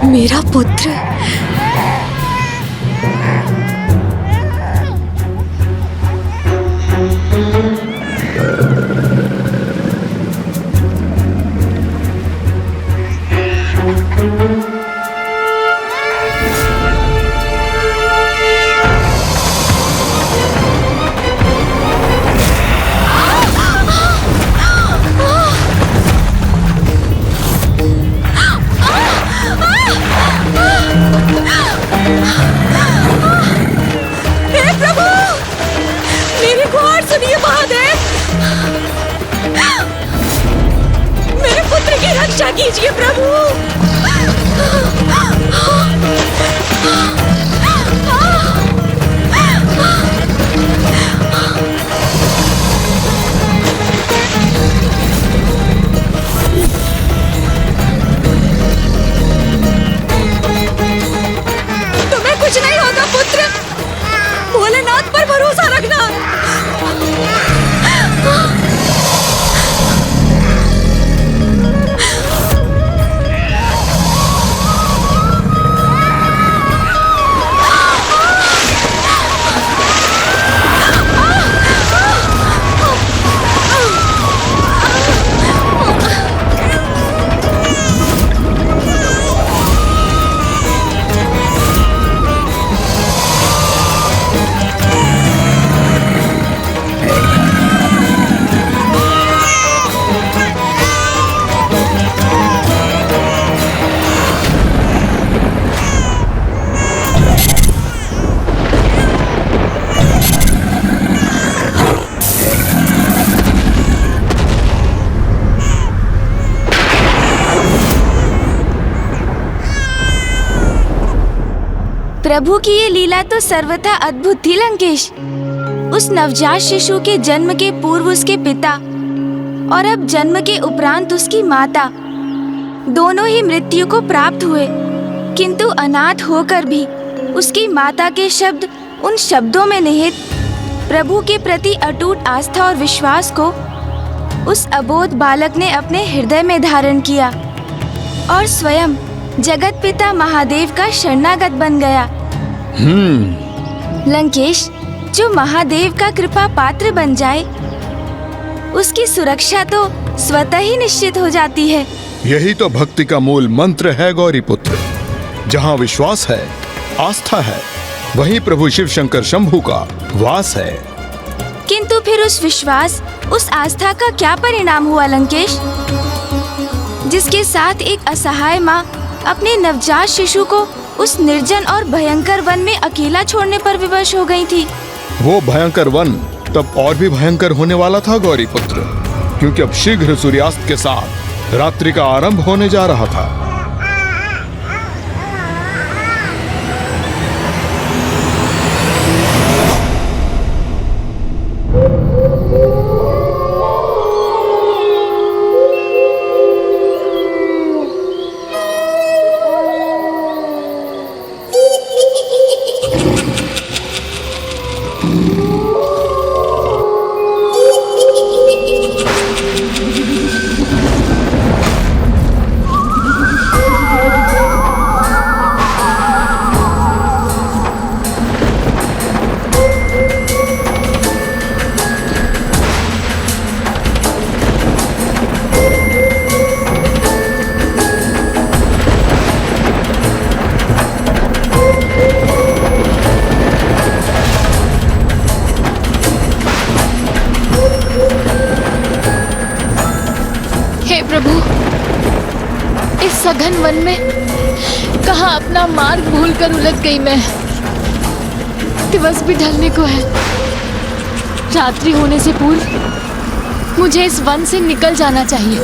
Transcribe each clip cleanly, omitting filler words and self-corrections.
मेरा पुत्र। रक्षा कीजिए प्रभु। तुम्हें कुछ नहीं होगा पुत्र, भोलेनाथ पर भरोसा रखना। प्रभु की ये लीला तो सर्वथा अद्भुत थी लंकेश। उस नवजात शिशु के जन्म के पूर्व उसके पिता और अब जन्म के उपरांत उसकी माता दोनों ही मृत्यु को प्राप्त हुए, किंतु अनाथ होकर भी उसकी माता के शब्द उन शब्दों में निहित प्रभु के प्रति अटूट आस्था और विश्वास को उस अबोध बालक ने अपने हृदय में धारण किया और स्वयं जगत पिता महादेव का शरणागत बन गया। लंकेश, जो महादेव का कृपा पात्र बन जाए उसकी सुरक्षा तो स्वतः ही निश्चित हो जाती है। यही तो भक्ति का मूल मंत्र है गौरी पुत्र। जहाँ विश्वास है, आस्था है, वहीं प्रभु शिव शंकर शंभू का वास है। किंतु फिर उस विश्वास, उस आस्था का क्या परिणाम हुआ लंकेश, जिसके साथ एक असहाय माँ अपने नवजात शिशु को उस निर्जन और भयंकर वन में अकेला छोड़ने पर विवश हो गई थी। वो भयंकर वन तब और भी भयंकर होने वाला था गौरी पुत्र, क्योंकि अब शीघ्र सूर्यास्त के साथ रात्रि का आरंभ होने जा रहा था। सघन वन में कहाँ अपना मार्ग भूलकर उलझ गई मैं। दिवस भी ढलने को है। रात्रि होने से पूर्व मुझे इस वन से निकल जाना चाहिए।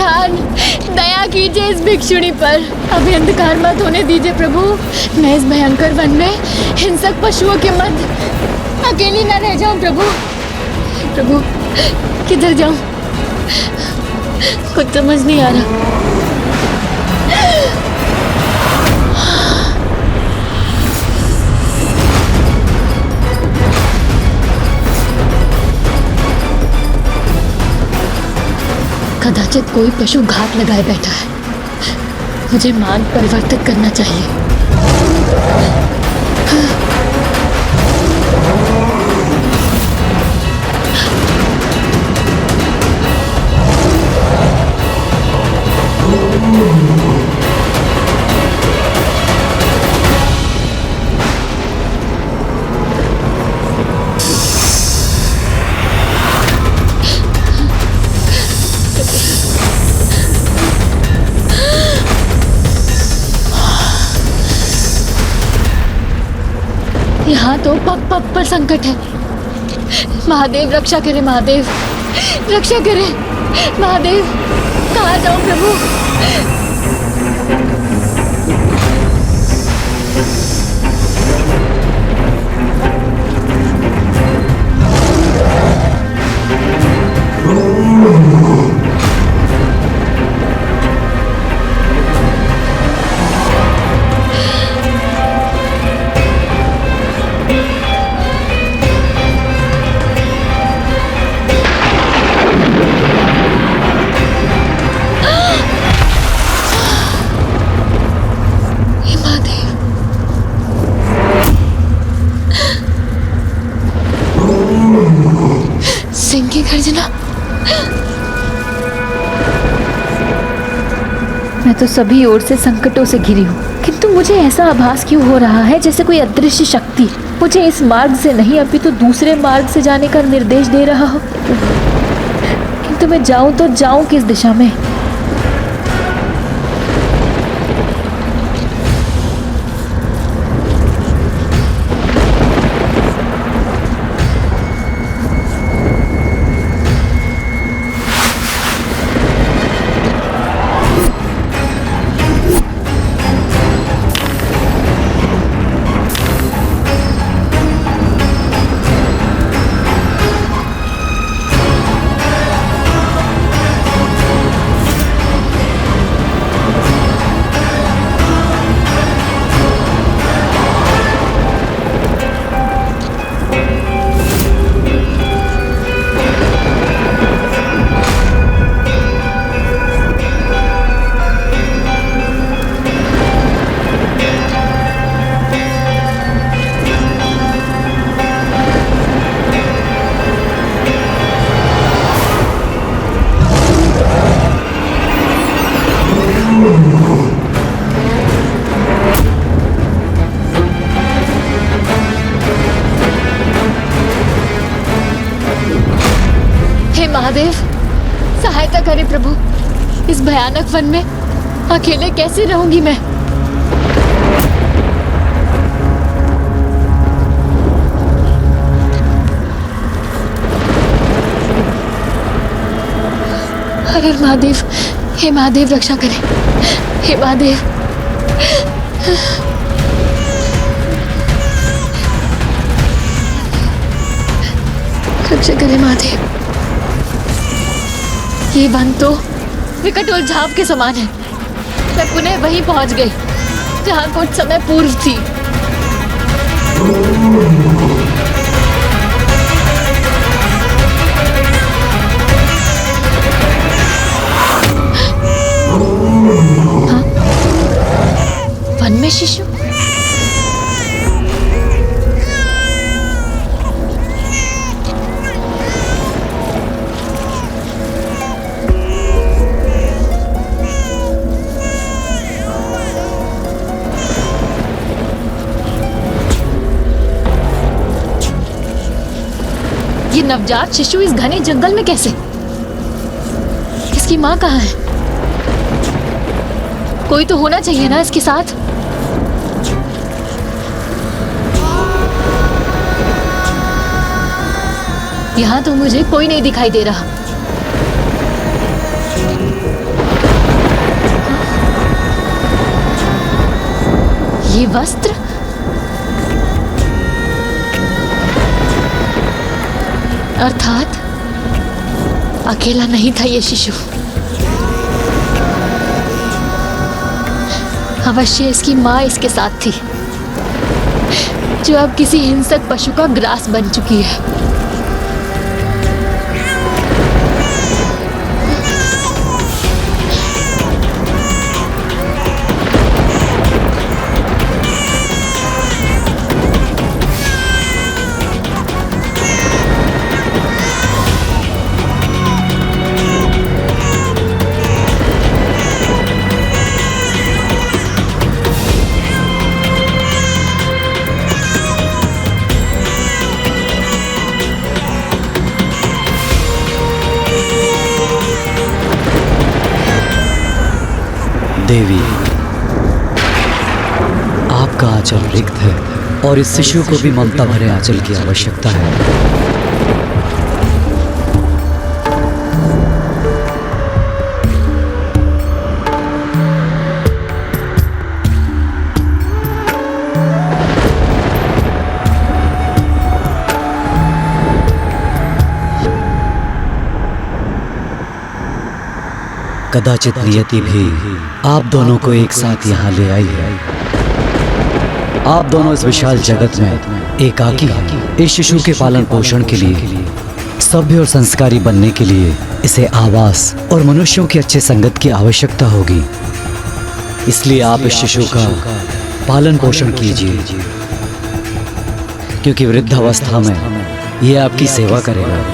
प्रधान, दया कीजिए इस भिक्षुणी पर। अभी अंधकार मत होने दीजिए प्रभु। मैं इस भयंकर वन में हिंसक पशुओं के मध्य अकेली न रह जाऊं प्रभु। प्रभु, किधर जाऊं? कुछ समझ नहीं आ रहा। कदाचित कोई पशु घात लगाए बैठा है। मुझे मार्ग परिवर्तित करना चाहिए। यहाँ तो पग पग पर संकट है। महादेव रक्षा करे, महादेव रक्षा करे। महादेव, कहाँ जाऊं प्रभु? सिंह की गर्जना। मैं तो सभी ओर से संकटों से घिरी हूँ, किंतु मुझे ऐसा आभास क्यों हो रहा है जैसे कोई अदृश्य शक्ति मुझे इस मार्ग से नहीं अपितु दूसरे मार्ग से जाने का निर्देश दे रहा हो। किंतु मैं जाऊं तो जाऊं किस दिशा में? महादेव, सहायता करे प्रभु। इस भयानक वन में अकेले कैसे रहूंगी मैं? अरे महादेव, हे महादेव रक्षा करे। हे महादेव, रक्षा करे महादेव। ये वन तो विकट उलझाव के समान है। मैं पुनः वहीं पहुंच गई जहां कुछ समय पूर्व थी। हाँ? वन में शिशु? ये नवजात शिशु इस घने जंगल में कैसे? इसकी माँ कहाँ है? कोई तो होना चाहिए ना इसके साथ। यहाँ तो मुझे कोई नहीं दिखाई दे रहा। ये वस्त्र? अर्थात अकेला नहीं था ये शिशु। अवश्य इसकी माँ इसके साथ थी, जो अब किसी हिंसक पशु का ग्रास बन चुकी है। देवी, आपका आंचल रिक्त है और इस शिशु को भी ममता भरे आंचल की आवश्यकता है। कदाचित नियति भी आप दोनों को एक साथ यहाँ ले आई है। आप दोनों इस विशाल जगत में एकाकी हैं। इस शिशु के पालन पोषण के लिए, सभ्य और संस्कारी बनने के लिए इसे आवास और मनुष्यों की अच्छे संगत की आवश्यकता होगी। इसलिए आप इस शिशु का पालन पोषण कीजिए, क्योंकि वृद्धावस्था में यह आपकी सेवा करेगा।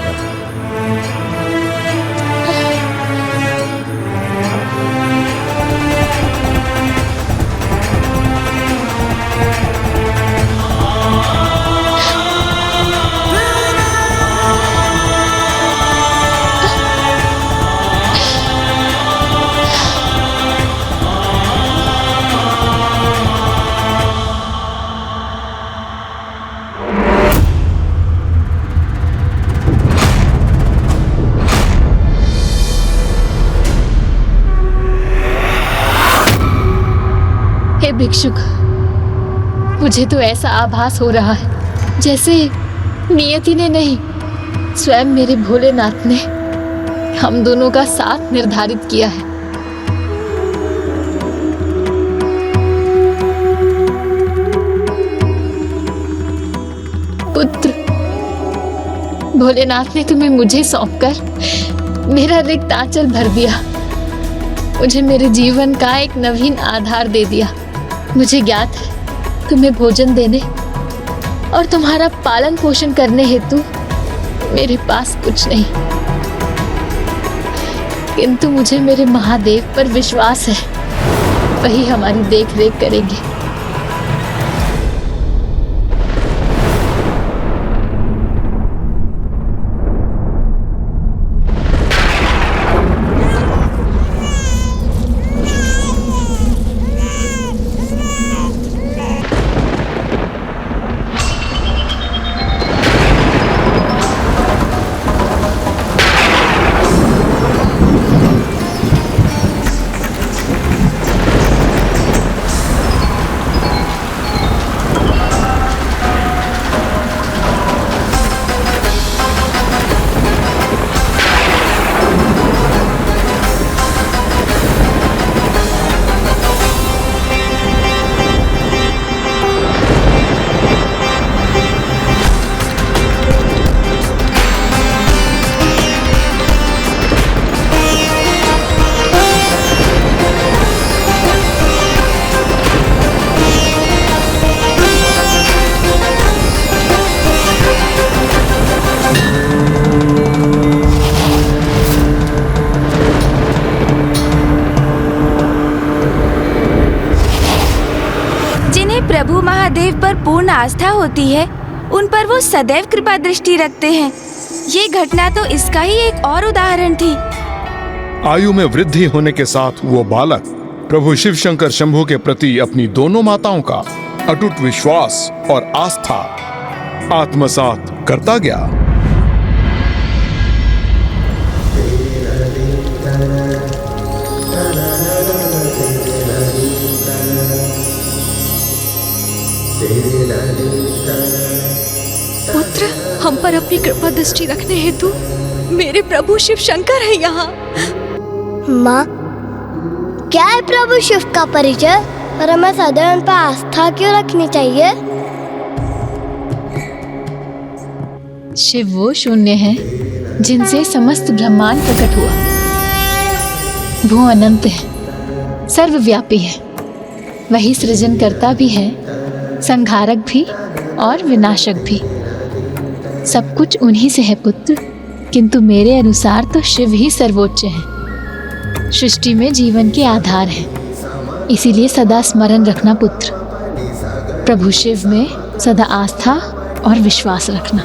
हे भिक्षुक, मुझे तो ऐसा आभास हो रहा है जैसे नियति ने नहीं, स्वयं मेरे भोलेनाथ ने हम दोनों का साथ निर्धारित किया है। पुत्र, भोलेनाथ ने तुम्हें मुझे सौंपकर मेरा रिक्त आंचल भर दिया, मुझे मेरे जीवन का एक नवीन आधार दे दिया। मुझे ज्ञात है तुम्हें भोजन देने और तुम्हारा पालन पोषण करने हेतु मेरे पास कुछ नहीं, किंतु मुझे मेरे महादेव पर विश्वास है, वही हमारी देख रेख करेंगे। प्रभु महादेव पर पूर्ण आस्था होती है, उन पर वो सदैव कृपा दृष्टि रखते हैं। ये घटना तो इसका ही एक और उदाहरण थी। आयु में वृद्धि होने के साथ वो बालक प्रभु शिव शंकर शंभू के प्रति अपनी दोनों माताओं का अटूट विश्वास और आस्था आत्मसात करता गया। पुत्र, हम पर अपनी कृपा दृष्टि रखने हेतु मेरे प्रभु शिव शंकर है यहाँ। माँ, क्या है प्रभु शिव का परिचय और हमें सदैव उन पर आस्था क्यों रखनी चाहिए? शिव वो शून्य है जिनसे समस्त ब्रह्मांड प्रकट हुआ। वो अनंत है, सर्वव्यापी है। वही सृजनकर्ता भी है, संहारक भी और विनाशक भी। सब कुछ उन्हीं से है पुत्र, किंतु मेरे अनुसार तो शिव ही सर्वोच्च है। सृष्टि में जीवन के आधार है, इसीलिए सदा स्मरण रखना पुत्र। प्रभु शिव में सदा आस्था और विश्वास रखना,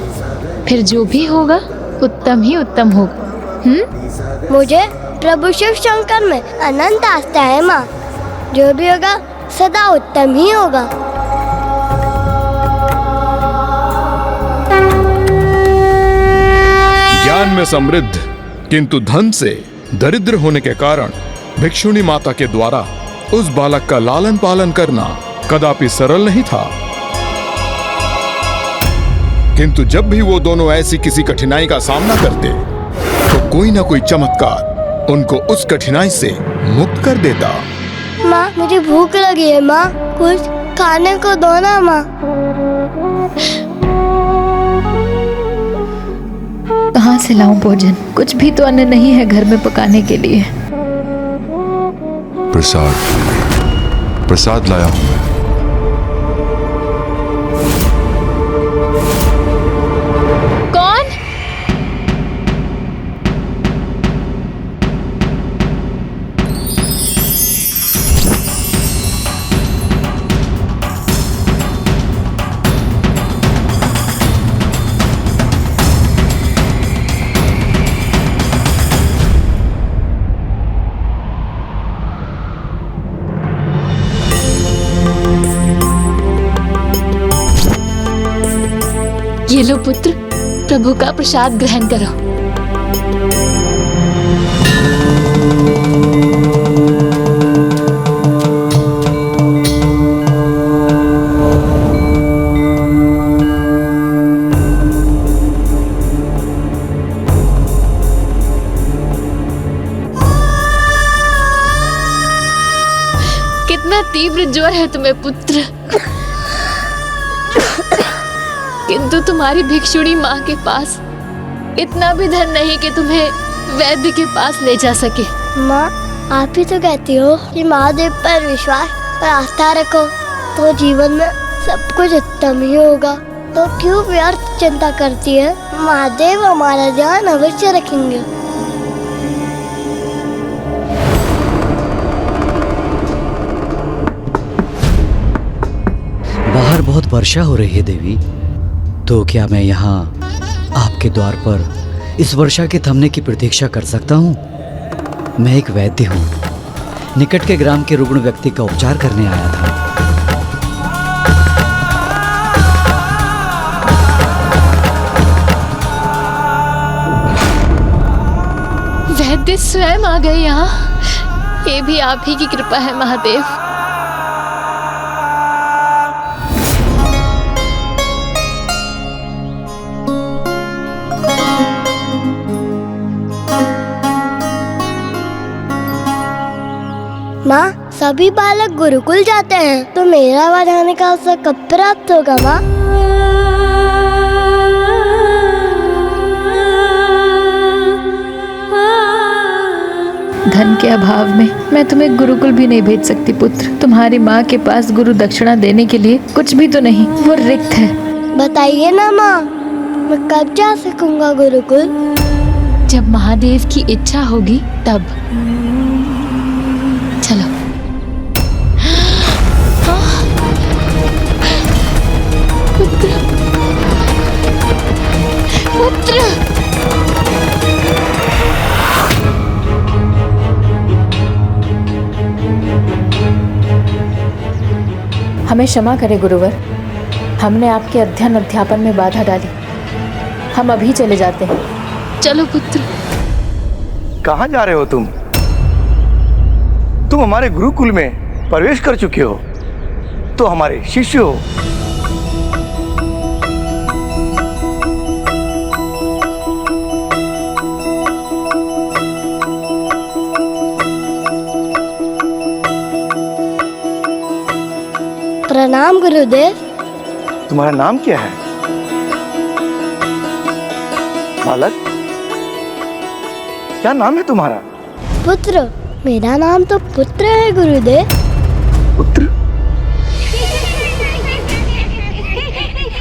फिर जो भी होगा उत्तम ही उत्तम होगा। मुझे प्रभु शिव शंकर में अनंत आस्था है माँ। जो भी होगा सदा उत्तम ही होगा। ज्ञान में समृद्ध किंतु धन से दरिद्र होने के कारण भिक्षुणी माता के द्वारा उस बालक का लालन पालन करना कदापि सरल नहीं था। किंतु जब भी वो दोनों ऐसी किसी कठिनाई का सामना करते तो कोई ना कोई चमत्कार उनको उस कठिनाई से मुक्त कर देता। माँ, मुझे भूख लगी है माँ, कुछ खाने को दो ना माँ। कहाँ से लाऊं भोजन? कुछ भी तो अन्न नहीं है घर में पकाने के लिए। प्रसाद लाया हूं मैं। कौन? ये लो पुत्र, प्रभु का प्रसाद ग्रहण करो। कितना तीव्र ज्वर है तुम्हें पुत्र, किंतु तुम्हारी भिक्षुणी माँ के पास इतना भी धन नहीं कि तुम्हें वैद्य के पास ले जा सके। माँ, आप ही तो कहती हो कि महादेव पर विश्वास और आस्था रखो तो जीवन में सब कुछ उत्तम ही होगा। तो क्यों व्यर्थ चिंता करती है? महादेव हमारा ध्यान अवश्य रखेंगे। बाहर बहुत वर्षा हो रही है देवी, तो क्या मैं यहाँ आपके द्वार पर इस वर्षा के थमने की प्रतीक्षा कर सकता हूँ? मैं एक वैद्य हूँ, निकट के ग्राम के रुग्ण व्यक्ति का उपचार करने आया था। वैद्य स्वयं आ गए यहाँ। ये भी आप ही की कृपा है महादेव। माँ, सभी बालक गुरुकुल जाते हैं तो मेरा वहाँ जाने का अवसर कब प्राप्त होगा माँ? धन के अभाव में मैं तुम्हें गुरुकुल भी नहीं भेज सकती पुत्र। तुम्हारी माँ के पास गुरु दक्षिणा देने के लिए कुछ भी तो नहीं, वो रिक्त है। बताइए ना माँ, मैं कब जा सकूंगा गुरुकुल? जब महादेव की इच्छा होगी तब। चलो। पुत्र, पुत्र। हमें क्षमा करें गुरुवर, हमने आपके अध्ययन अध्यापन में बाधा डाली। हम अभी चले जाते हैं। चलो पुत्र। कहाँ जा रहे हो तुम? तुम हमारे गुरुकुल में प्रवेश कर चुके हो, तो हमारे शिष्य हो। प्रणाम गुरुदेव। तुम्हारा नाम क्या है बालक? क्या नाम है तुम्हारा? पुत्र। मेरा नाम तो पुत्र है गुरुदेव। पुत्र?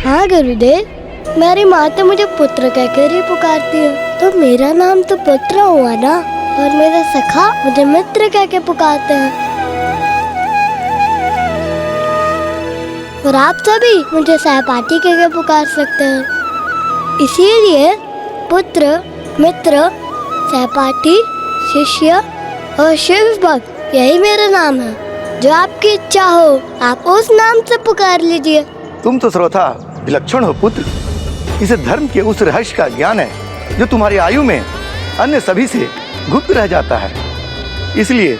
हाँ गुरुदेव, मेरी माँ तो मुझे पुत्र कहकर ही पुकारती है, तो मेरा नाम तो पुत्र हुआ ना। और मेरे सखा मुझे मित्र कह के पुकारते हैं, और आप सभी मुझे सहपाठी कह के पुकार सकते हैं। इसीलिए पुत्र, मित्र, सहपाठी, शिष्य और शिव भक्त, यही मेरा नाम है। जो आपकी इच्छा हो आप उस नाम से पुकार लीजिए। तुम तो सर्वथा विलक्षण हो पुत्र। इसे धर्म के उस रहस्य का ज्ञान है जो तुम्हारी आयु में अन्य सभी से गुप्त रह जाता है। इसलिए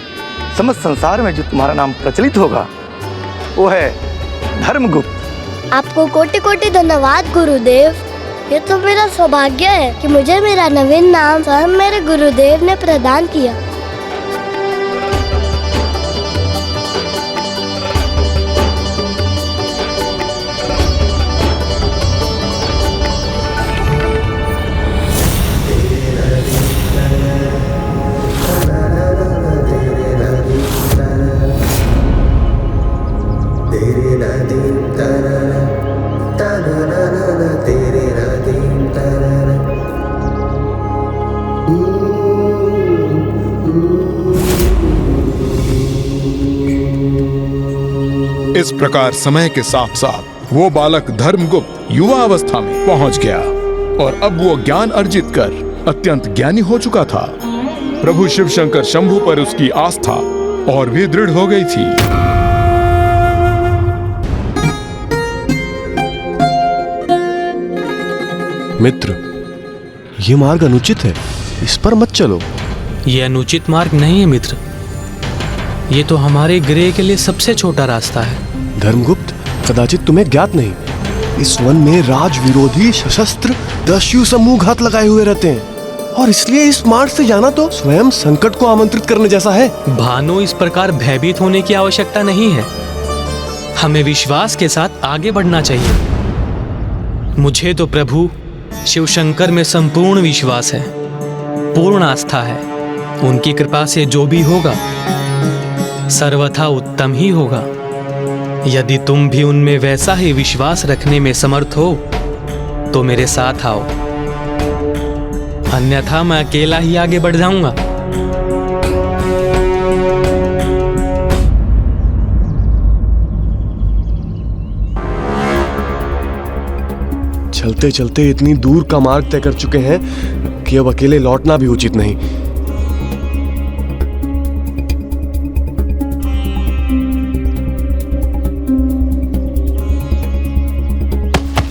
समस्त संसार में जो तुम्हारा नाम प्रचलित होगा वो है धर्मगुप्त। आपको कोटि कोटि धन्यवाद गुरुदेव। ये तो मेरा सौभाग्य है कि मुझे मेरा नवीन नाम स्वयं मेरे गुरुदेव ने प्रदान किया। इस प्रकार समय के साथ साथ वो बालक धर्मगुप्त युवा अवस्था में पहुंच गया और अब वो ज्ञान अर्जित कर अत्यंत ज्ञानी हो चुका था। प्रभु शिव शंकर शंभु पर उसकी आस्था और भी दृढ़ हो गई थी। मित्र, ये मार्ग अनुचित है, इस पर मत चलो। ये अनुचित मार्ग नहीं है मित्र, ये तो हमारे गृह के लिए सबसे छोटा रास्ता है। धर्मगुप्त, कदाचित तुम्हें ज्ञात नहीं, इस वन में राज विरोधी सशस्त्र दस्यु समूह घात लगाए हुए रहते हैं, और इसलिए इस मार्ग से जाना तो स्वयं संकट को आमंत्रित करने जैसा है। भानु, इस प्रकार भयभीत होने की आवश्यकता नहीं है। हमें विश्वास के साथ आगे बढ़ना चाहिए। मुझे तो प्रभु शिव शंकर में संपूर्ण विश्वास है, पूर्ण आस्था है। उनकी कृपा से जो भी होगा सर्वथा उत्तम ही होगा। यदि तुम भी उनमें वैसा ही विश्वास रखने में समर्थ हो तो मेरे साथ आओ, अन्यथा मैं अकेला ही आगे बढ़ जाऊंगा। चलते चलते इतनी दूर का मार्ग तय कर चुके हैं कि अब अकेले लौटना भी उचित नहीं।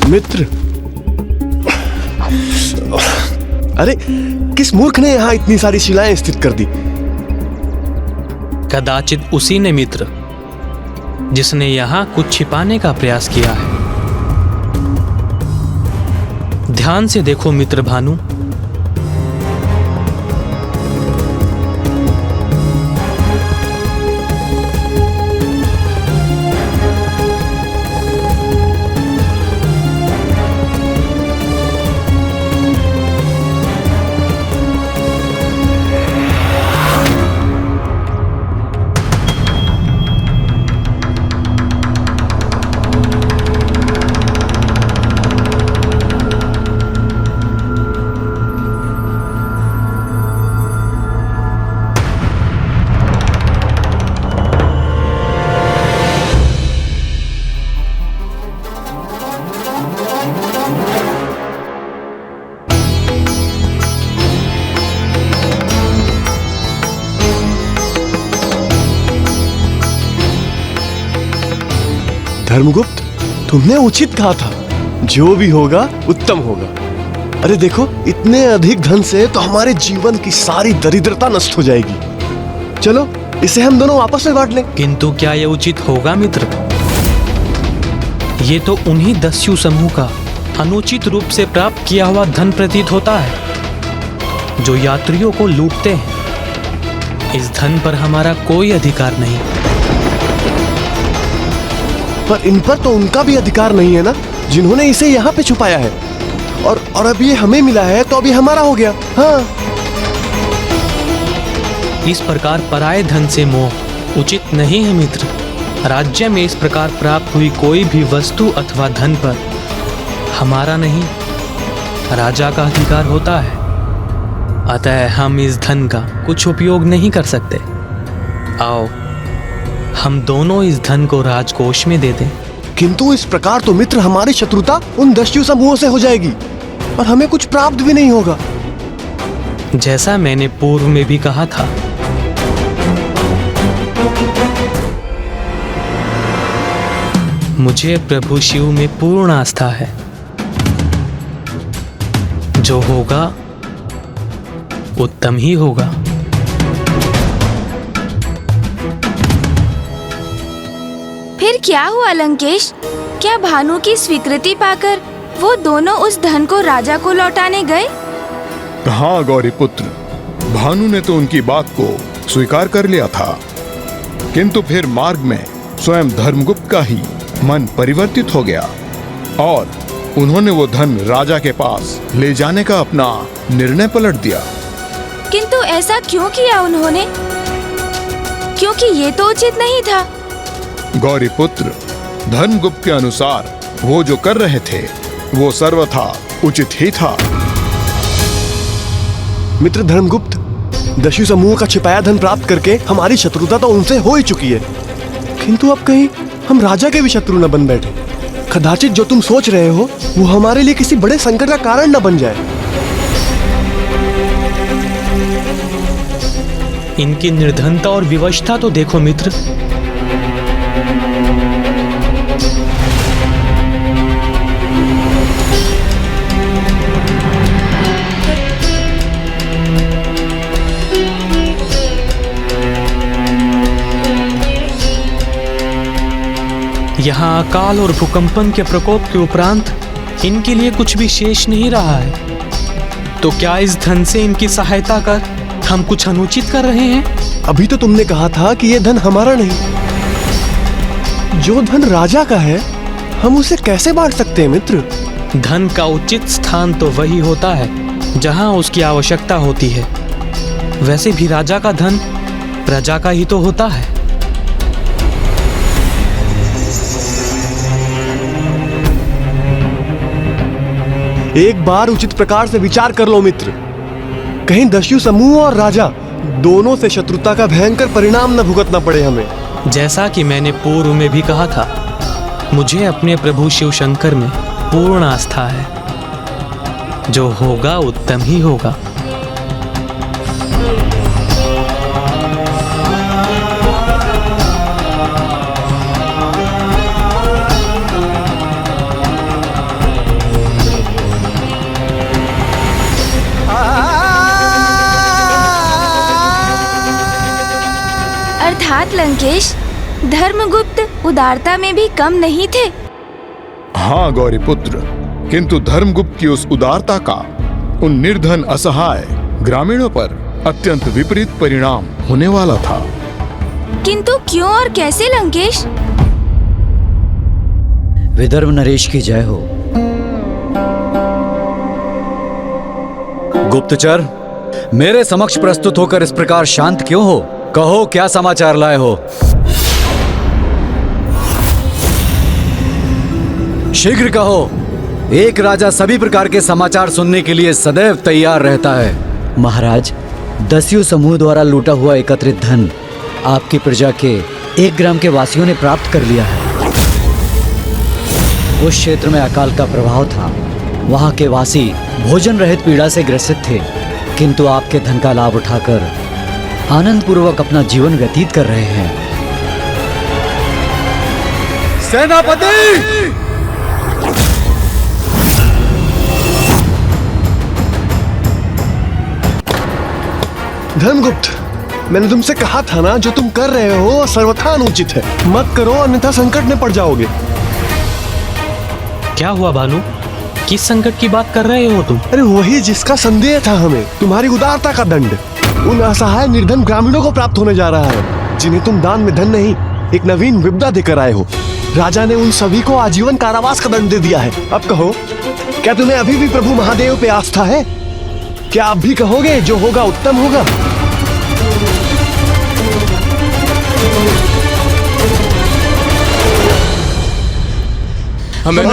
मित्र, अरे किस मूर्ख ने यहाँ इतनी सारी शिलाएं स्थित कर दी? कदाचित उसी ने मित्र, जिसने यहाँ कुछ छिपाने का प्रयास किया है। ध्यान से देखो मित्र भानु, धर्मगुप्त, तुमने उचित कहा था, जो भी होगा उत्तम होगा। अरे देखो, इतने अधिक धन से तो हमारे जीवन की सारी दरिद्रता नष्ट हो जाएगी। चलो इसे हम दोनों आपस में बांट लें। किंतु क्या यह उचित होगा मित्र? ये तो उन्हीं दस्यु समूह का अनुचित रूप से प्राप्त किया हुआ धन प्रतीत होता है, जो यात्रियों को लूटते हैं। इस धन पर हमारा कोई अधिकार नहीं। पर इन पर तो उनका भी अधिकार नहीं है ना, जिन्होंने इसे यहाँ पे छुपाया है। और अब ये हमें मिला है तो अभी हमारा हो गया। हाँ, इस प्रकार पराये धन से मोह उचित नहीं है मित्र। राज्य में इस प्रकार प्राप्त हुई कोई भी वस्तु अथवा धन पर हमारा नहीं, राजा का अधिकार होता है। अतः हम इस धन का कुछ उपयोग नहीं कर सकते। आओ हम दोनों इस धन को राजकोष में दे दें। किंतु इस प्रकार तो मित्र हमारी शत्रुता उन दस्यु समूहों से हो जाएगी और हमें कुछ प्राप्त भी नहीं होगा। जैसा मैंने पूर्व में भी कहा था, मुझे प्रभु शिव में पूर्ण आस्था है। जो होगा उत्तम ही होगा। फिर क्या हुआ लंकेश? क्या भानु की स्वीकृति पाकर वो दोनों उस धन को राजा को लौटाने गए? हाँ गौरी पुत्र, भानु ने तो उनकी बात को स्वीकार कर लिया था, किंतु फिर मार्ग में स्वयं धर्मगुप्त का ही मन परिवर्तित हो गया और उन्होंने वो धन राजा के पास ले जाने का अपना निर्णय पलट दिया। किंतु ऐसा क्यों किया उन्होंने? क्योंकि ये तो उचित नहीं था। गौरी पुत्र, धर्मगुप्त के अनुसार वो जो कर रहे थे वो सर्वथा उचित ही था। मित्र धर्मगुप्त, दस्यु समूह का छिपाया धन प्राप्त करके हमारी शत्रुता तो उनसे हो ही चुकी है, किंतु अब कहीं हम राजा के भी शत्रु न बन बैठे। कदाचित जो तुम सोच रहे हो वो हमारे लिए किसी बड़े संकट का कारण न बन जाए। इनकी निर्धनता और विवशता तो देखो मित्र। यहाँ अकाल और भूकंपन के प्रकोप के उपरांत इनके लिए कुछ भी शेष नहीं रहा है। तो क्या इस धन से इनकी सहायता कर हम कुछ अनुचित कर रहे हैं? अभी तो तुमने कहा था कि ये धन हमारा नहीं, जो धन राजा का है हम उसे कैसे बांट सकते हैं मित्र? धन का उचित स्थान तो वही होता है जहाँ उसकी आवश्यकता होती है। वैसे भी राजा का धन प्रजा का ही तो होता है। एक बार उचित प्रकार से विचार कर लो मित्र, कहीं दस्यु समूह और राजा दोनों से शत्रुता का भयंकर परिणाम न भुगतना पड़े हमें। जैसा कि मैंने पूर्व में भी कहा था, मुझे अपने प्रभु शिव शंकर में पूर्ण आस्था है। जो होगा उत्तम ही होगा। अर्थात लंकेश, धर्मगुप्त उदारता में भी कम नहीं थे। हाँ गौरी पुत्र, किंतु धर्मगुप्त की उस उदारता का उन निर्धन असहाय ग्रामीणों पर अत्यंत विपरीत परिणाम होने वाला था। किंतु क्यों और कैसे लंकेश? विदर्भ नरेश की जय हो। गुप्तचर, मेरे समक्ष प्रस्तुत होकर इस प्रकार शांत क्यों हो? कहो, क्या समाचार लाए हो? शीघ्र कहो। एक राजा सभी प्रकार के समाचार सुनने के लिए सदैव तैयार रहता है। महाराज, दस्यु समूह द्वारा लूटा हुआ एकत्रित धन आपकी प्रजा के 1 ग्राम के वासियों ने प्राप्त कर लिया है। उस क्षेत्र में अकाल का प्रभाव था। वहां के वासी भोजन रहित पीड़ा से ग्रसित थे, किंतु आपके धन का लाभ उठाकर आनंद पूर्वक अपना जीवन व्यतीत कर रहे हैं। सेनापति! धर्मगुप्त, मैंने तुमसे कहा था ना, जो तुम कर रहे हो सर्वथा अनुचित है। मत करो, अन्यथा संकट में पड़ जाओगे। क्या हुआ भानु? किस संकट की बात कर रहे हो तुम? अरे वही जिसका संदेह था हमें, तुम्हारी उदारता का दंड उन असहाय निर्धन ग्रामीणों को प्राप्त होने जा रहा है, जिन्हें तुम दान में धन नहीं एक नवीन विपदा देकर आए हो। राजा ने उन सभी को आजीवन कारावास का दंड दे दिया है। अब कहो, क्या तुम्हें अभी भी प्रभु महादेव पे आस्था है? क्या आप भी कहोगे जो होगा उत्तम होगा? हमें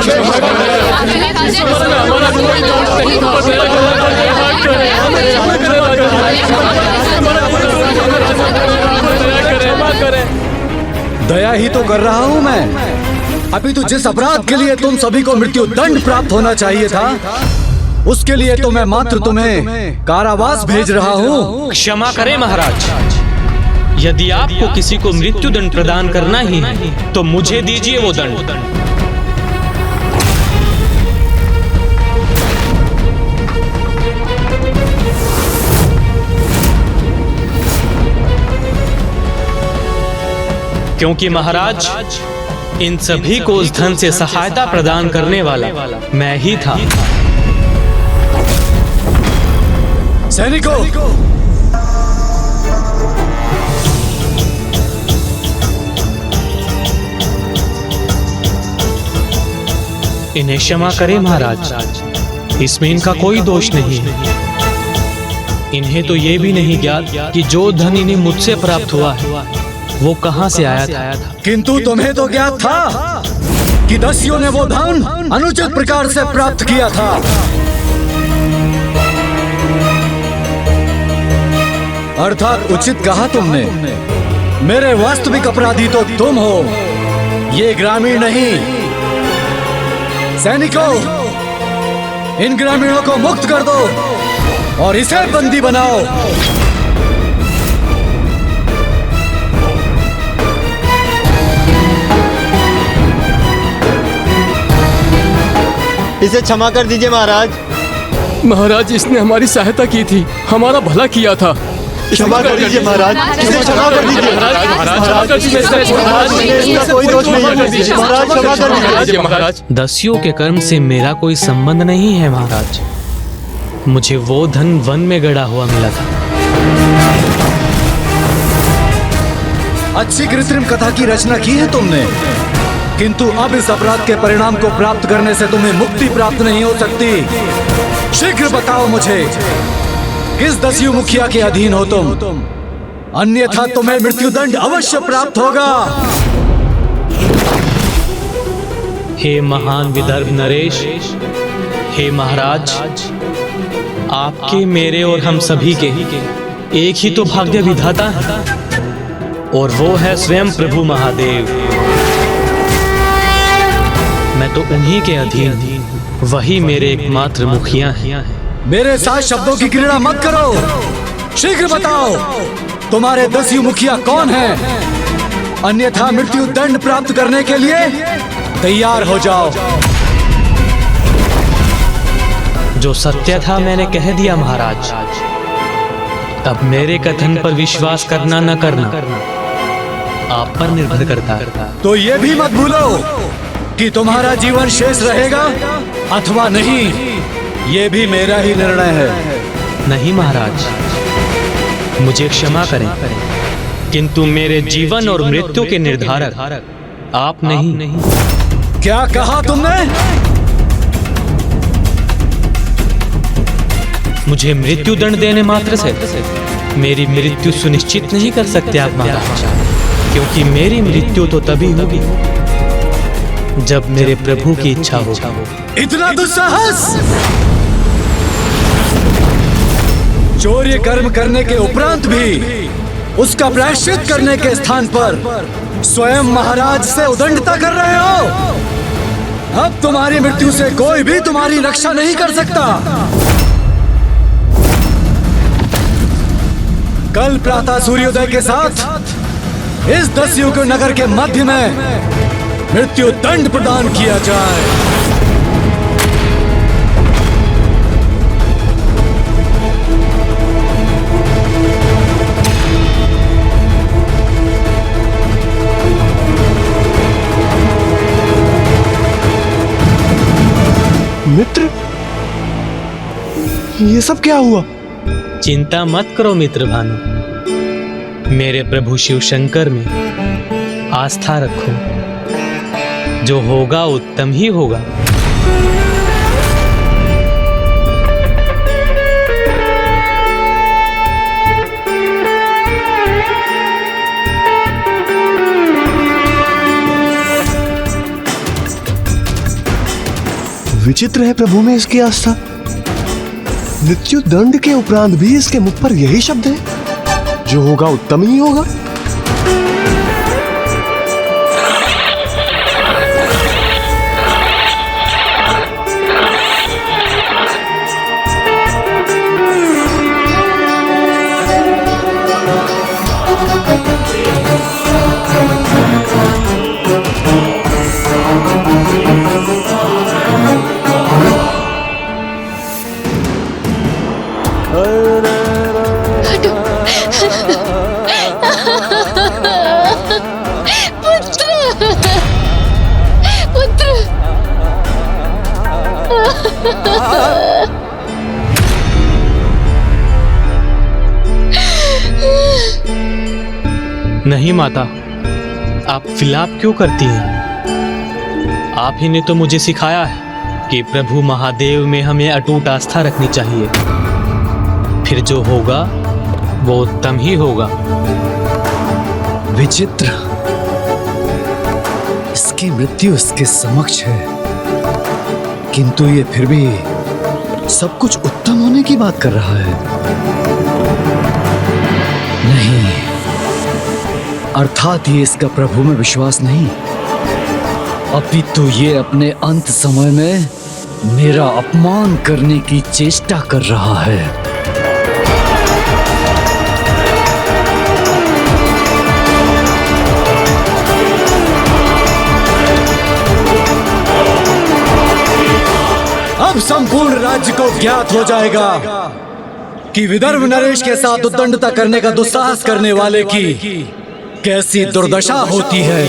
दया ही तो कर रहा हूँ मैं। अभी तो जिस अपराध के लिए तुम सभी को मृत्यु दंड प्राप्त होना चाहिए था, उसके लिए तो मैं मात्र तुम्हें कारावास भेज रहा हूँ। क्षमा करें महाराज, यदि आपको किसी को मृत्यु दंड प्रदान करना ही है तो मुझे दीजिए वो दंड। क्योंकि महाराज, इन सभी को उस धन से सहायता प्रदान करने वाला मैं ही था। सैनिकों, इन्हें क्षमा करें महाराज, इसमें इनका कोई दोष नहीं है। इन्हें तो ये भी नहीं ज्ञात कि जो धन इन्हें मुझसे प्राप्त हुआ है वो कहां से आया था। किंतु तुम्हें तो ज्ञात था कि दस्युओं ने वो धन अनुचित प्रकार से प्राप्त किया था। अर्थात उचित कहा तुमने। मेरे वास्तविक अपराधी तो तुम हो, ये ग्रामीण नहीं। सैनिकों, इन ग्रामीणों को मुक्त कर दो और इसे बंदी बनाओ। इसे क्षमा कर दीजिए महाराज। महाराज, इसने हमारी सहायता की थी, हमारा भला किया था। क्षमा कर दीजिए महाराज, इसे क्षमा कर दीजिए। कोई दोष नहीं है महाराज, क्षमा कर दीजिए महाराज। दस्युओं के कर्म से मेरा कोई संबंध नहीं है महाराज, मुझे वो धन वन में गड़ा हुआ मिला था। अच्छी कृत्रिम कथा की रचना की है तुमने, किंतु अब इस अपराध के परिणाम को प्राप्त करने से तुम्हें मुक्ति प्राप्त नहीं हो सकती। शीघ्र बताओ मुझे, किस दस्यु मुखिया के अधीन हो तुम? अन्यथा तुम्हें मृत्युदंड अवश्य प्राप्त होगा। हे महान विदर्भ नरेश, हे महाराज, आपके, मेरे और हम सभी के एक ही तो भाग्य विधाता है, और वो है स्वयं प्रभु महादेव। मैं तो उन्हीं के अधीन, वही मेरे एकमात्र मुखिया हैं। मेरे साथ शब्दों की क्रीड़ा मत करो। शीघ्र बताओ, तुम्हारे दस्यु मुखिया कौन है? अन्यथा मृत्यु दंड प्राप्त करने के लिए तैयार हो जाओ। जो सत्य था मैंने कह दिया महाराज। अब मेरे कथन पर विश्वास करना न करना आप पर निर्भर करता है। तो ये भी मत भूलो कि तुम्हारा जीवन शेष रहेगा अथवा नहीं, ये भी मेरा ही निर्णय है। नहीं महाराज, मुझे क्षमा करें, किंतु मेरे जीवन और मृत्यु के निर्धारक आप नहीं। क्या कहा तुमने? मुझे मृत्यु दंड देने मात्र से मेरी मृत्यु सुनिश्चित नहीं कर सकते आप महाराज, क्योंकि मेरी मृत्यु तो तभी होगी जब मेरे प्रभु की इच्छा हो। इतना दुस्साहस! चौर्य कर्म करने के उपरांत भी उसका प्रायश्चित करने के स्थान पर स्वयं महाराज से उदंडता कर रहे हो। अब तुम्हारी मृत्यु से कोई भी तुम्हारी रक्षा नहीं कर सकता। कल प्रातः सूर्योदय के साथ इस दस्यु के नगर के मध्य में मृत्यु दंड प्रदान किया जाए। मित्र, ये सब क्या हुआ? चिंता मत करो मित्र भानु, मेरे प्रभु शिव शंकर में आस्था रखो। जो होगा उत्तम ही होगा। विचित्र है प्रभु में इसकी आस्था। मृत्यु दंड के उपरांत भी इसके मुख पर यही शब्द है, जो होगा उत्तम ही होगा। नहीं माता, आप विलाप क्यों करती हैं? आप ही ने तो मुझे सिखाया है कि प्रभु महादेव में हमें अटूट आस्था रखनी चाहिए। फिर जो होगा वो उत्तम ही होगा। विचित्र, इसकी मृत्यु इसके समक्ष है, किंतु ये फिर भी सब कुछ उत्तम होने की बात कर रहा है। नहीं, अर्थात ये इसका प्रभु में विश्वास नहीं, अपितु ये अपने अंत समय में मेरा अपमान करने की चेष्टा कर रहा है। अब संपूर्ण राज्य को ज्ञात हो जाएगा कि विदर्भ नरेश के साथ उद्दंडता करने का दुस्साहस करने वाले की कैसी दुर्दशा होती है।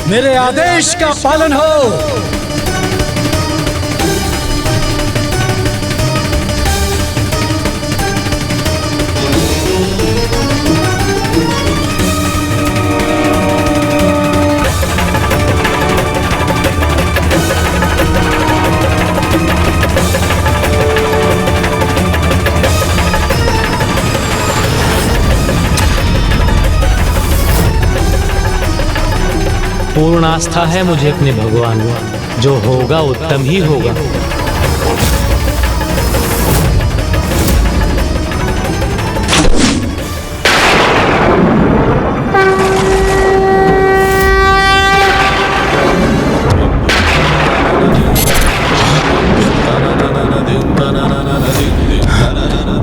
मेरे आदेश का पालन हो। पूर्ण आस्था है मुझे अपने भगवान में, जो होगा उत्तम ही होगा।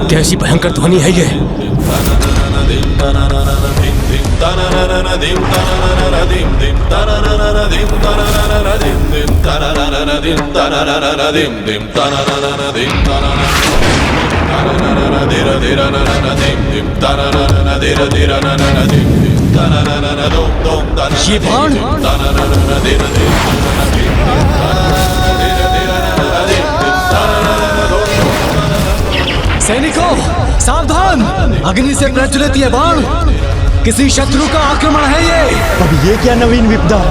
कैसी भयंकर ध्वनि है ये? ये बाण? सैनिकों, सावधान! अग्नि से प्रज्वलित ये बाण किसी शत्रु का आक्रमण है। ये अब ये क्या नवीन विपदा?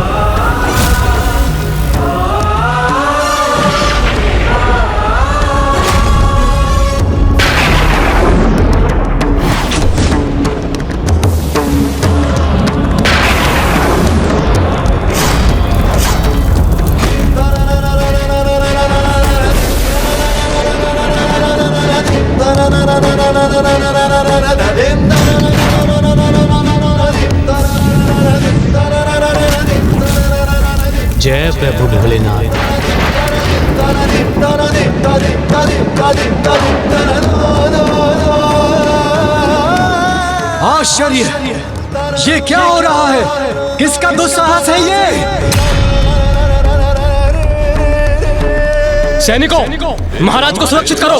जय प्रभु भोलेनाथ। आश्चर्य! ये क्या हो रहा है? किसका दुस्साहस है ये? सैनिकों, महाराज को सुरक्षित करो।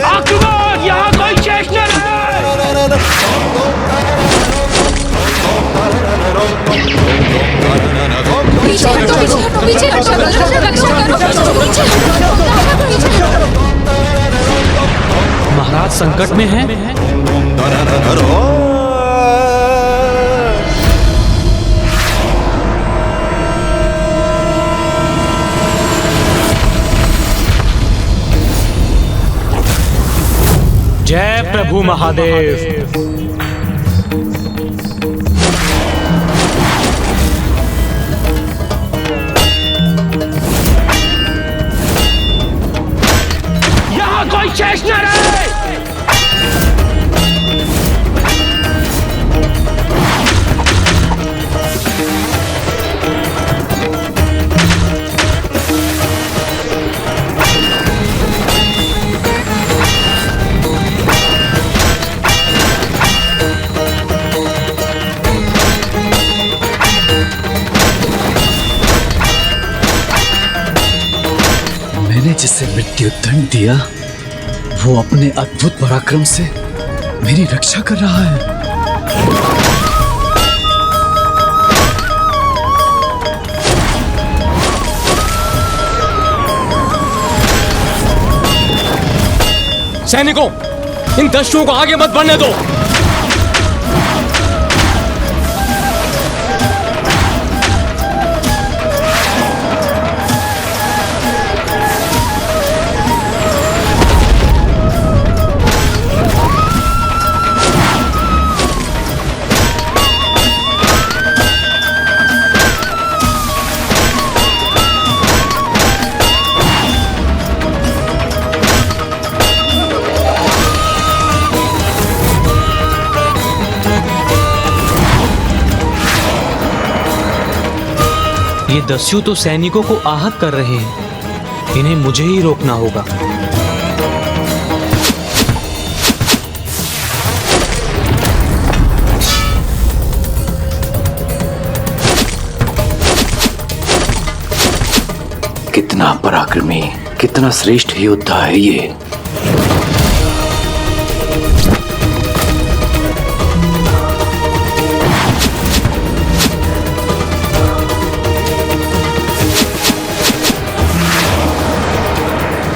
आक्रमण! यहाँ कोई शेष न रहे। पीछे रक्षा करो। महाराज संकट में हैं? जय प्रभु महादेव। यहाँ कोई शेष न रहे। मैंने जिसे मृत्यु दंड दिया वो अपने अद्भुत पराक्रम से मेरी रक्षा कर रहा है। सैनिकों, इन दस्युओं को आगे मत बढ़ने दो। ये दस्यु तो सैनिकों को आहत कर रहे हैं। इन्हें मुझे ही रोकना होगा। कितना पराक्रमी, कितना श्रेष्ठ योद्धा है ये।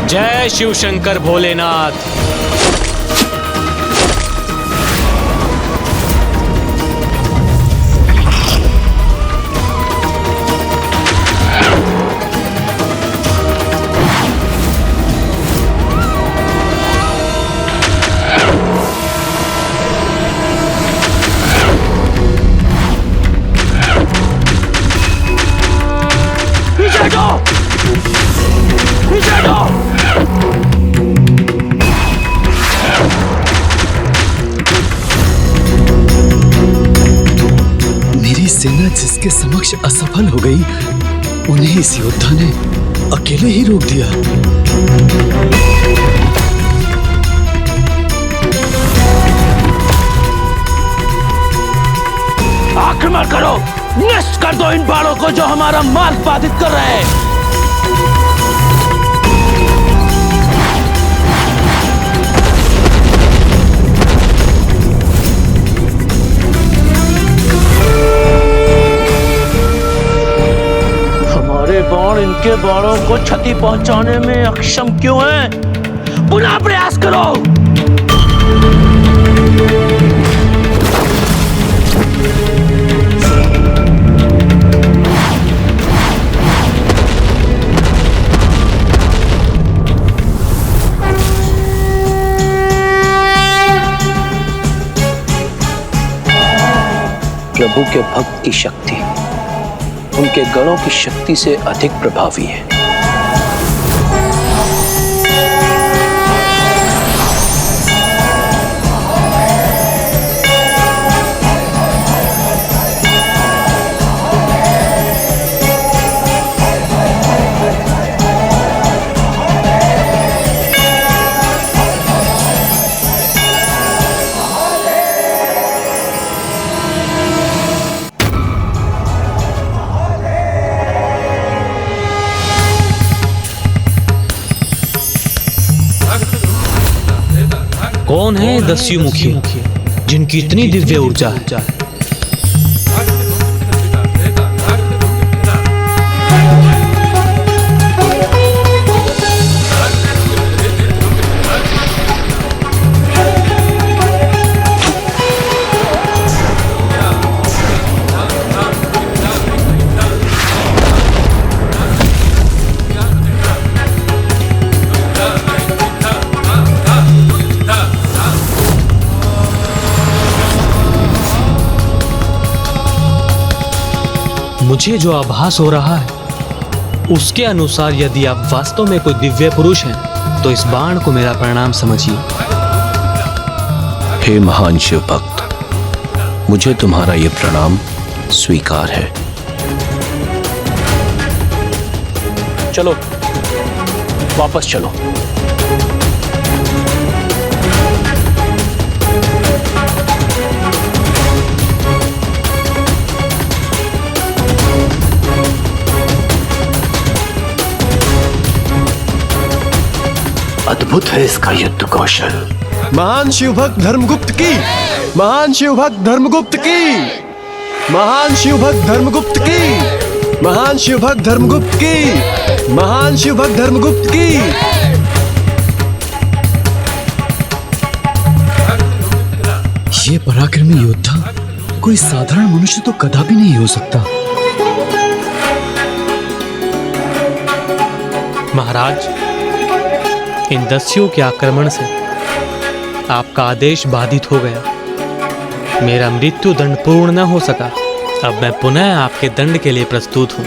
जय शिव शंकर भोलेनाथ। पीछे हटो, पीछे हटो। मेरी सेना जिसके समक्ष असफल हो गई उन्हें इस योद्धा ने अकेले ही रोक दिया। आक्रमण करो, नष्ट कर दो इन बाणों को जो हमारा मार्ग बाधित कर रहे हैं। हमारे बाण इनके बाणों को क्षति पहुंचाने में अक्षम क्यों हैं? पुनः प्रयास करो। प्रभु के भक्त की शक्ति उनके गणों की शक्ति से अधिक प्रभावी है। कौन है दस्यु मुखी जिनकी इतनी दिव्य ऊर्जा है? मुझे जो आभास हो रहा है उसके अनुसार यदि आप वास्तव में कोई दिव्य पुरुष हैं तो इस बाण को मेरा प्रणाम समझिए। हे महान शिव भक्त, मुझे तुम्हारा ये प्रणाम स्वीकार है। चलो वापस चलो। अद्भुत है इसका युद्ध कौशल। महान शिवभक्त धर्मगुप्त की, महान शिवभक्त धर्मगुप्त की, महान शिवभक्त धर्मगुप्त की, महान शिवभक्त धर्मगुप्त की, महान शिवभक्त धर्मगुप्त की। ये पराक्रमी योद्धा कोई साधारण मनुष्य तो कदापि नहीं हो सकता। महाराज, इन दस्युओं के आक्रमण से आपका आदेश बाधित हो गया। मेरा मृत्यु दंड पूर्ण न हो सका। अब मैं पुनः आपके दंड के लिए प्रस्तुत हूं।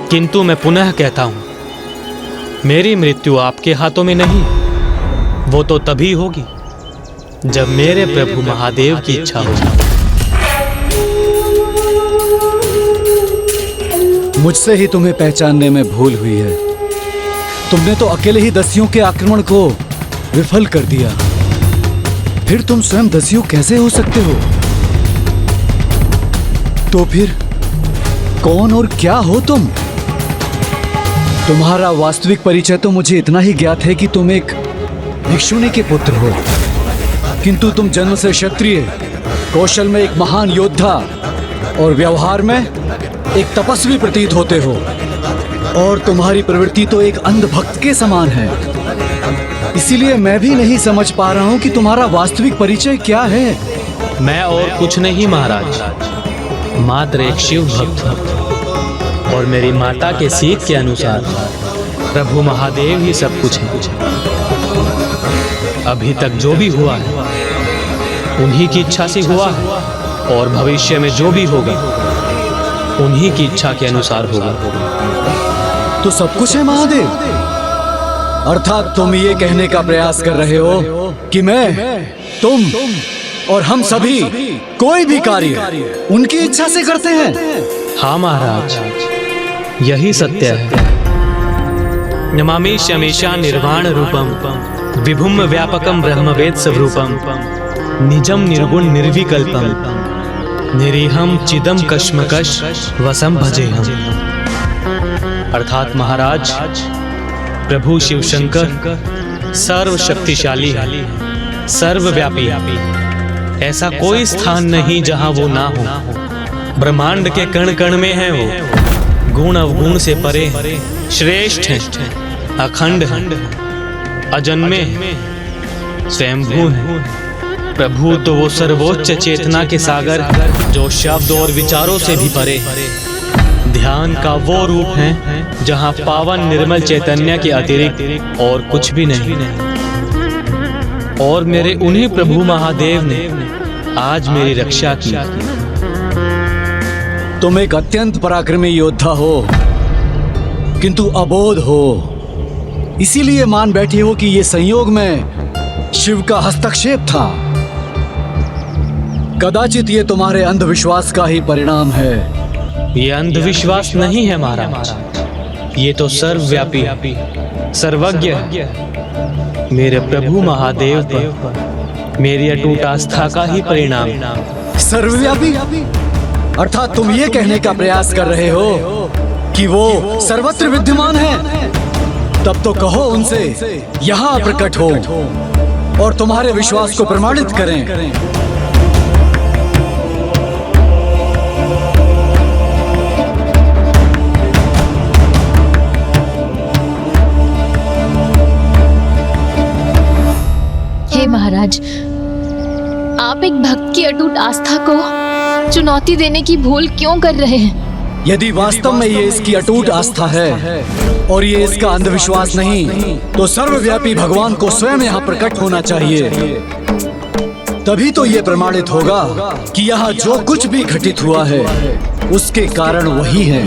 किंतु मैं पुनः कहता हूं, मेरी मृत्यु आपके हाथों में नहीं, वो तो तभी होगी जब मेरे प्रभु महादेव की इच्छा होगी। मुझसे ही तुम्हें पहचानने में भूल हुई है। तुमने तो अकेले ही दस्युओं के आक्रमण को विफल कर दिया। फिर तुम स्वयं दस्यु कैसे हो सकते हो? तो फिर कौन और क्या हो तुम? तुम्हारा वास्तविक परिचय तो मुझे इतना ही ज्ञात है कि तुम एक भिक्षुनी के पुत्र हो, किंतु तुम जन्म से क्षत्रिय, कौशल में एक महान योद्धा और व्यवहार में एक तपस्वी प्रतीत होते हो। और तुम्हारी प्रवृत्ति तो एक अंधभक्त के समान है। इसीलिए मैं भी नहीं समझ पा रहा हूं कि तुम्हारा वास्तविक परिचय क्या है। मैं और कुछ नहीं महाराज, मात्र एक शिव भक्त हूं। और मेरी माता के सीख के अनुसार प्रभु महादेव ही सब कुछ है। अभी तक जो भी हुआ है उन्हीं की इच्छा से हुआ है, और भविष्य में जो भी होगा उन्हीं की इच्छा के अनुसार होगा। तो सब कुछ है महादेव। अर्थात तुम ये कहने का प्रयास कर रहे हो कि मैं, तुम और हम सभी कोई भी कार्य उनकी इच्छा से करते हैं। हाँ महाराज, यही सत्य है। नमामि शमेशा निर्वाण रूपम विभुम व्यापकम ब्रह्मवेद स्वरूपम निजम निर्गुण निर्विकल्पम निरीहम चिदम कश्मकश वसम भजेहम। अर्थात महाराज, प्रभु शिव शंकर सर्वशक्तिशाली है, सर्वव्यापी है। ऐसा कोई स्थान नहीं जहां वो ना हो। ब्रह्मांड के कण कण में है वो। गुण अवगुण से परे है, श्रेष्ठ है, अखंड है, अजन्मे है, स्वयंभू है। प्रभु तो वो सर्वोच्च चेतना के सागर जो शब्द और विचारों से भी परे है। ध्यान का वो रूप है जहां पावन निर्मल चैतन्य के अतिरिक्त और कुछ भी नहीं। और मेरे उन्हीं प्रभु महादेव ने आज मेरी रक्षा की। तुम एक अत्यंत पराक्रमी योद्धा हो, किंतु अबोध हो। इसीलिए मान बैठे हो कि ये संयोग में शिव का हस्तक्षेप था। कदाचित ये तुम्हारे अंधविश्वास का ही परिणाम है। ये अंधविश्वास नहीं है महाराज, ये तो सर्वव्यापी सर्वज्ञ है। मेरे प्रभु महादेव पर मेरी अटूट आस्था का ही परिणाम। सर्वव्यापी अर्थात तुम ये कहने का प्रयास कर रहे हो कि वो सर्वत्र विद्यमान है। तब तो कहो उनसे यहाँ प्रकट हो और तुम्हारे विश्वास को प्रमाणित करें। महाराज, आप एक भक्त की अटूट आस्था को चुनौती देने की भूल क्यों कर रहे हैं? यदि वास्तव में ये इसकी अटूट आस्था है और ये इसका अंधविश्वास नहीं, तो सर्वव्यापी भगवान को स्वयं यहाँ प्रकट होना चाहिए। तभी तो ये प्रमाणित होगा कि यहाँ जो कुछ भी घटित हुआ है उसके कारण वही है।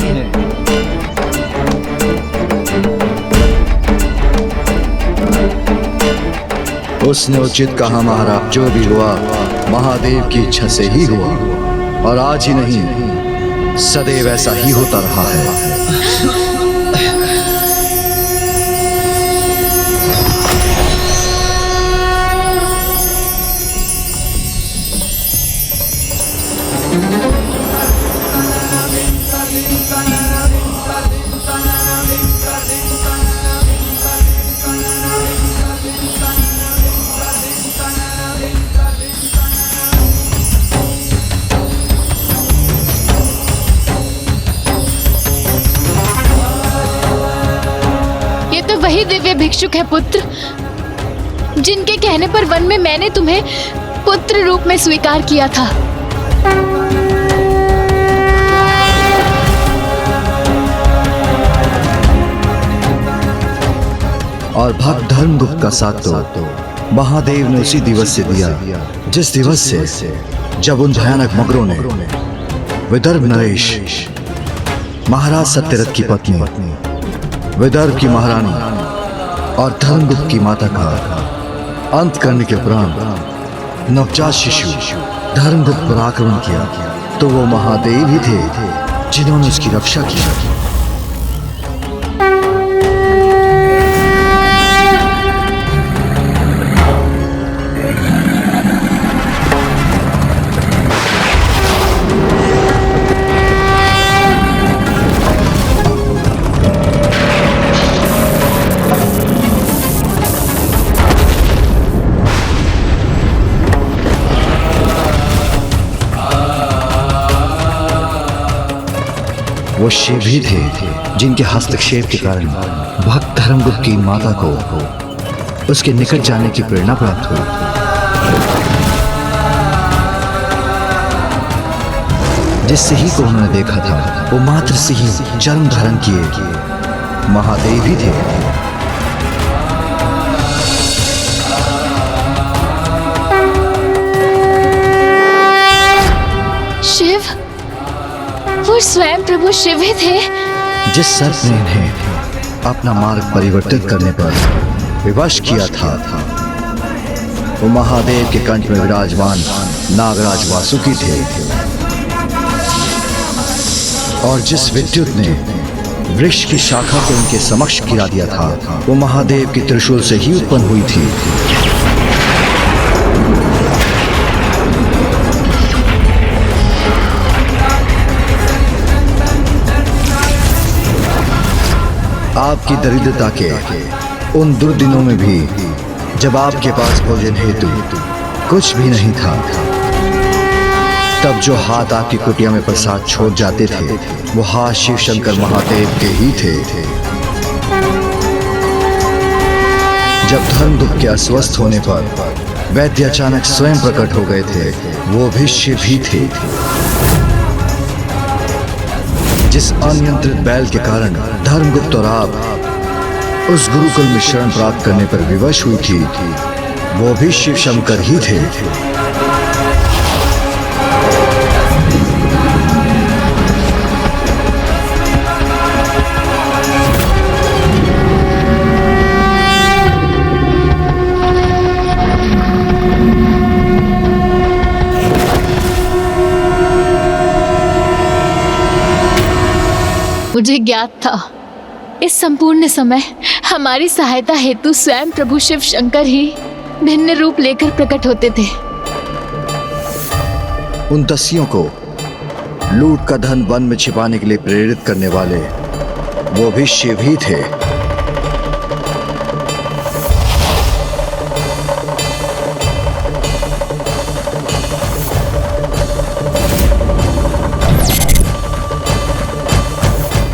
उसने उचित कहा महाराज, जो भी हुआ महादेव की इच्छा से ही हुआ, और आज ही नहीं सदैव ऐसा ही होता रहा है। ये तो वही दिव्य भिक्षुक है पुत्र, जिनके कहने पर वन में मैंने तुम्हें पुत्र रूप में स्वीकार किया था। और भक्त धर्मगुप्त का साथ तो महादेव ने उसी दिवस से दिया, जिस दिवस से जब उन भयानक मगरों ने विदर्भ नरेश महाराज सत्यरथ की पत्नी, विदर्भ की महारानी और धर्मगुप्त की माता का अंत करने के उपरांत नवजात शिशु धर्मगुप्त पर आक्रमण किया, तो वो महादेव ही थे जिन्होंने उसकी रक्षा की। वो शिव ही थे जिनके हस्तक्षेप के कारण भक्त धर्मगुप्त की माता को उसके निकट जाने की प्रेरणा प्राप्त हुई। जिस सिंह को उन्होंने देखा था वो मात्र सिंह जन्म धारण किए महादेव ही थे। शिव, वो स्वयं प्रभु शिव ही थे। जिस सर्प ने इन्हें अपना मार्ग परिवर्तित करने पर विवश किया था वो महादेव के कंठ में विराजमान नागराज वासुकी थे, और जिस विद्युत ने वृक्ष की शाखा को उनके समक्ष गिरा दिया था वो महादेव के त्रिशूल से ही उत्पन्न हुई थी। आपकी दरिद्रता के उन दुर्दिनों में भी जब आपके पास भोजन हेतु कुछ भी नहीं था, तब जो हाथ आपकी कुटिया में प्रसाद छोड़ जाते थे वो हाथ शिव शंकर महादेव के ही थे। जब धर्मगुप्त के अस्वस्थ होने पर वैद्य अचानक स्वयं प्रकट हो गए थे, वो भी शिव ही थे। जिस अनियंत्रित बैल के कारण धर्मगुप्त और आप उस गुरुकुल में शरण प्राप्त करने पर विवश हुई थी, वो भी शिव शंकर ही थे। मुझे ज्ञात था इस संपूर्ण समय हमारी सहायता हेतु स्वयं प्रभु शिव शंकर ही भिन्न रूप लेकर प्रकट होते थे। उन दस्युओं को लूट का धन वन में छिपाने के लिए प्रेरित करने वाले वो भी शिव ही थे।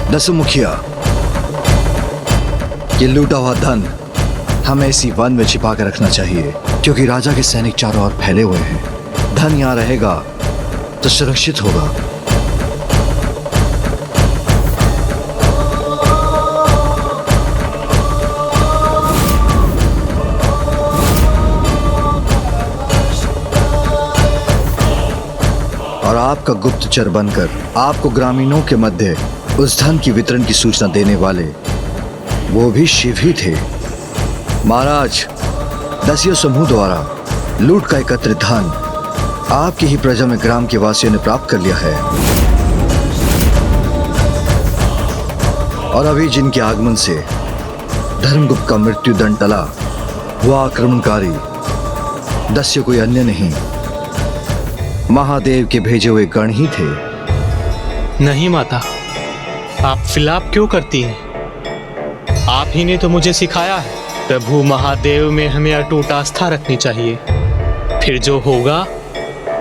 दसमुखिया, ये लूटा हुआ धन हमें इसी वन में छिपा कर रखना चाहिए, क्योंकि राजा के सैनिक चारों ओर फैले हुए हैं। धन यहाँ रहेगा तो सुरक्षित होगा। और आपका गुप्तचर बनकर आपको ग्रामीणों के मध्य उस धन की वितरण की सूचना देने वाले वो भी शिव ही थे। महाराज, दस्यु समूह द्वारा लूट का एकत्रित धन आपकी ही प्रजा में ग्राम के वासियों ने प्राप्त कर लिया है और अभी जिनके आगमन से धर्मगुप्त का मृत्यु दंड टला, वह आक्रमणकारी दस्यु कोई अन्य नहीं, महादेव के भेजे हुए गण ही थे। नहीं माता, आप विलाप क्यों करती हैं? आप ही ने तो मुझे सिखाया है प्रभु महादेव में हमें अटूट आस्था रखनी चाहिए, फिर जो होगा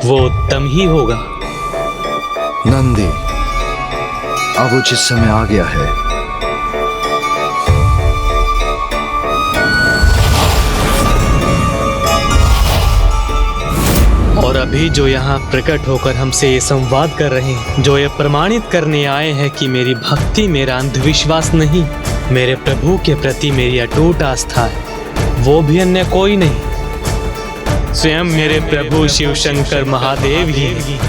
वो उत्तम ही होगा। नंदी, अब उचित समय आ गया है। और अभी जो यहाँ प्रकट होकर हमसे ये संवाद कर रहे हैं, जो ये प्रमाणित करने आए हैं कि मेरी भक्ति मेरा अंधविश्वास नहीं, मेरे प्रभु के प्रति मेरी अटूट आस्था है, वो भी अन्य कोई नहीं, स्वयं मेरे प्रभु शिव शंकर महादेव ही हैं।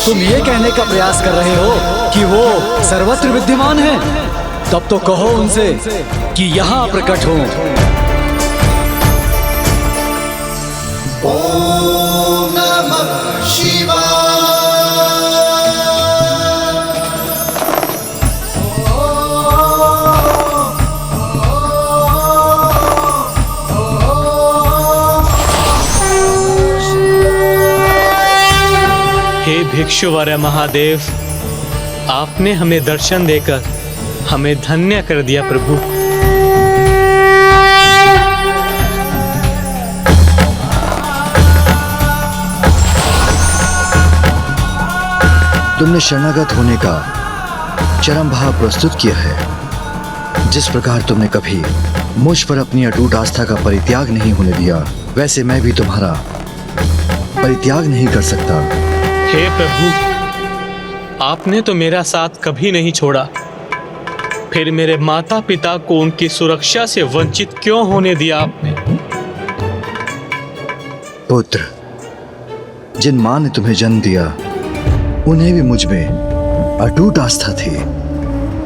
तुम ये कहने का प्रयास कर रहे हो कि वो सर्वत्र विद्यमान है? तब तो कहो उनसे कि यहाँ प्रकट हो। ओम नमः शिवाय। हे भिक्षुवर महादेव, आपने हमें दर्शन देकर हमें धन्य कर दिया प्रभु। तुमने शरणागत होने का चरम भाव प्रस्तुत किया है। जिस प्रकार तुमने कभी मुझ पर अपनी अटूट आस्था का परित्याग नहीं होने दिया, वैसे मैं भी तुम्हारा परित्याग नहीं कर सकता। हे प्रभु, आपने तो मेरा साथ कभी नहीं छोड़ा, फिर मेरे माता पिता को उनकी सुरक्षा से वंचित क्यों होने दिया आपने? पुत्र, जिन मां ने तुम्हें जन्म दिया उन्हें भी मुझ में अटूट आस्था थी,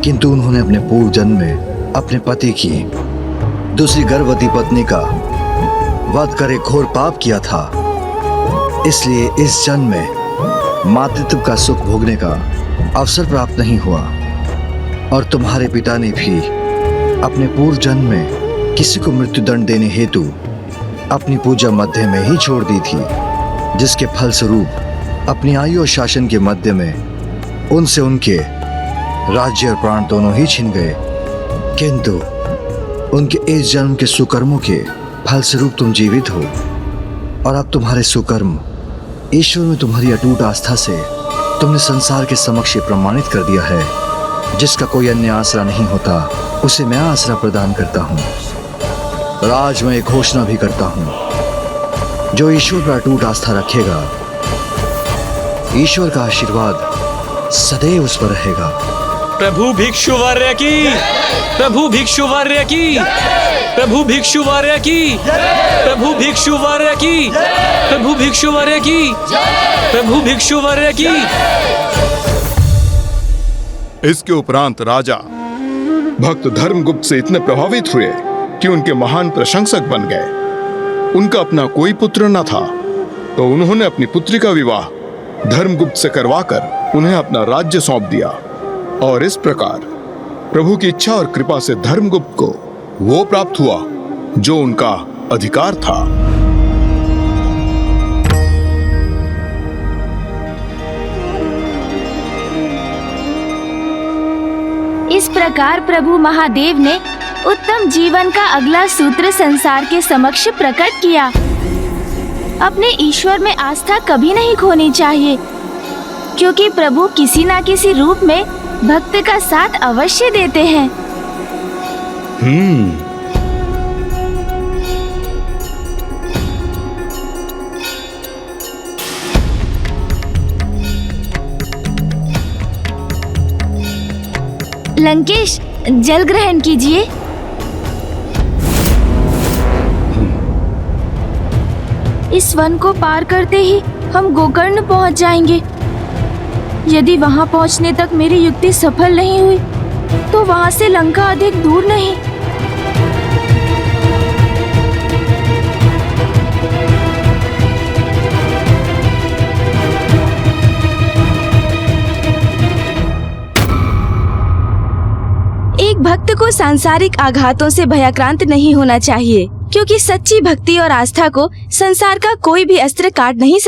किंतु उन्होंने अपने पूर्व जन्म में अपने पति की दूसरी गर्भवती पत्नी का वध कर एक घोर पाप किया था। इसलिए इस जन्म में मातृत्व का सुख भोगने का अवसर प्राप्त नहीं हुआ और तुम्हारे पिता ने भी अपने पूर्व जन्म में किसी को मृत्युदंड देने हेतु अपनी पूजा मध्य में ही छोड़ दी थी, जिसके फलस्वरूप अपनी आयु और शासन के मध्य में उनसे उनके राज्य और प्राण दोनों ही छिन गए। किंतु उनके इस जन्म के सुकर्मों के फलस्वरूप तुम जीवित हो और अब तुम्हारे सुकर्म ईश्वर में तुम्हारी अटूट आस्था से तुमने संसार के समक्ष प्रमाणित कर दिया है। जिसका कोई अन्य आसरा नहीं होता, उसे मैं आसरा प्रदान करता हूँ। और आज मैं एक घोषणा भी करता हूँ, जो ईश्वर पर अटूट आस्था रखेगा, ईश्वर का आशीर्वाद सदैव उस पर रहेगा। प्रभु भिक्षुवर्य की, प्रभु भिक्षुवर्य की, प्रभु भिक्षुवर्य की, प्रभु भिक्षुवर्य की, प्रभु भिक्षुवर्य की, प्रभु भिक्षुवर्य की। इसके उपरांत राजा भक्त धर्मगुप्त से इतने प्रभावित हुए कि उनके महान प्रशंसक बन गए। उनका अपना कोई पुत्र न था, तो उन्होंने अपनी पुत्री का विवाह धर्मगुप्त से करवाकर उन्हें अपना राज्य सौंप दिया। और इस प्रकार प्रभु की इच्छा और कृपा से धर्मगुप्त को वो प्राप्त हुआ जो उनका अधिकार था। इस प्रकार प्रभु महादेव ने उत्तम जीवन का अगला सूत्र संसार के समक्ष प्रकट किया। अपने ईश्वर में आस्था कभी नहीं खोनी चाहिए, क्योंकि प्रभु किसी न किसी रूप में भक्त का साथ अवश्य देते हैं। लंकेश, जल ग्रहण कीजिए। इस वन को पार करते ही हम गोकर्ण पहुंच जाएंगे। यदि वहां पहुंचने तक मेरी युक्ति सफल नहीं हुई तो वहां से लंका अधिक दूर नहीं। एक भक्त को सांसारिक आघातों से भयाक्रांत नहीं होना चाहिए, क्योंकि सच्ची भक्ति और आस्था को संसार का कोई भी अस्त्र काट नहीं सकता।